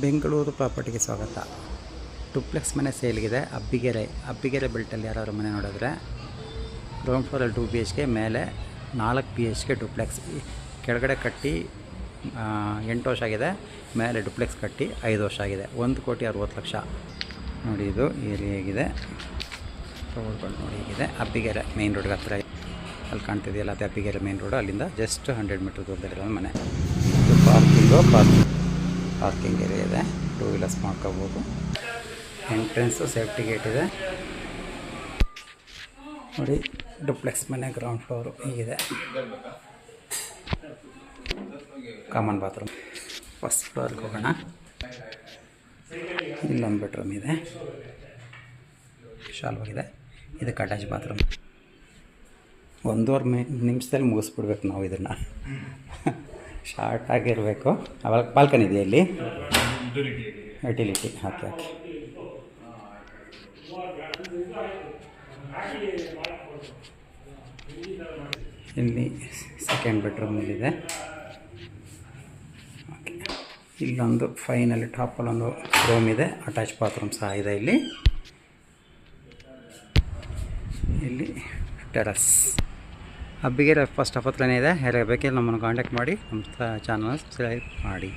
ಬೆಂಗಳೂರು ಪ್ರಾಪರ್ಟಿಗೆ ಸ್ವಾಗತ. ಡೂಪ್ಲೆಕ್ಸ್ ಮನೆ ಸೇಲ್ಗಿದೆ. ಅಬ್ಬಿಗೆರೆ ಬೆಲ್ಟಲ್ಲಿ ಯಾರಾದ್ರು ಮನೆ ನೋಡಿದ್ರೆ ಗ್ರೌಂಡ್ ಫ್ಲೋರಲ್ಲಿ 2 BHK, ಮೇಲೆ 4 BHK ಡೂಪ್ಲೆಕ್ಸ್. ಕೆಳಗಡೆ ಕಟ್ಟಿ 8 ವರ್ಷ ಆಗಿದೆ, ಮೇಲೆ ಡೂಪ್ಲೆಕ್ಸ್ ಕಟ್ಟಿ 5 ವರ್ಷ ಆಗಿದೆ. 1,60,00,000 ನೋಡಿ. ಇದು ಏರಿಯಾಗಿದೆ, ರೋಡ್ಗಳು ನೋಡಿ ಹೀಗಿದೆ. ಅಬ್ಬಿಗೆರೆ ಮೇನ್ ರೋಡ್ಗೆ ಹತ್ತಿರ ಅಲ್ಲಿ ಕಾಣ್ತಿದೆಯಲ್ಲ, ಅದು ಅಬ್ಬಿಗೆರೆ ಮೇನ್ ರೋಡು. ಅಲ್ಲಿಂದ ಜಸ್ಟ್ 100 ಮೀಟರ್ ದೂರದಲ್ಲಿರೋ ಮನೆ. ಪಾರ್ಕಿಂಗ್ ಏರಿಯಾ ಇದೆ, 2 ವೀಲರ್ಸ್ ಮಾಡ್ಕೋಬೋದು. ಎಂಟ್ರೆನ್ಸು ಸೇಫ್ಟಿ ಗೇಟ್ ಇದೆ ನೋಡಿ. ಡೂಪ್ಲೆಕ್ಸ್ ಮನೆ ಗ್ರೌಂಡ್ ಫ್ಲೋರು ಹೀಗಿದೆ. Common bathroom. ಫಸ್ಟ್ ಫ್ಲೋರ್ಗೆ ಹೋಗೋಣ. ಇಲ್ಲೊಂದು ಬೆಡ್ರೂಮ್ ಇದೆ, ಶಾಲ್ವಾಗಿದೆ. ಇದಕ್ಕೆ ಅಟ್ಯಾಚ್ ಬಾತ್ರೂಮ್. 1.5 ನಿಮಿಷದಲ್ಲಿ ಮುಗಿಸ್ಬಿಡ್ಬೇಕು ನಾವು ಇದನ್ನು. ಶಾರ್ಟ್ ಆಗಿರಬೇಕು. ಅವಾಗ ಬಾಲ್ಕನಿ ಇದೆಯಾ ಇಲ್ಲಿ? ಯುಟಿಲಿಟಿ. ಓಕೆ. ಇಲ್ಲಿ ಸೆಕೆಂಡ್ ಬೆಡ್ರೂಮಲ್ಲಿದೆ. ಓಕೆ. ಇಲ್ಲೊಂದು ಫೈನಲ್ಲಿ ಟಾಪಲ್ಲೊಂದು ರೂಮ್ ಇದೆ, ಅಟ್ಯಾಚ್ ಬಾತ್ರೂಮ್ ಸಹ ಇದೆ. ಇಲ್ಲಿ ಟೆರಸ್. ಅಬ್ಬಿಗೆರೆ ಫಸ್ಟ್ ಹತ್ತನೇ ಇದೆ. ಯಾರು ಬೇಕಿಲ್ಲ ನಮ್ಮನ್ನು ಕಾಂಟ್ಯಾಕ್ಟ್ ಮಾಡಿ, ನಮ್ಮ ಚಾನಲ್ ಸಬ್ಸ್ಕ್ರೈಬ್ ಮಾಡಿ.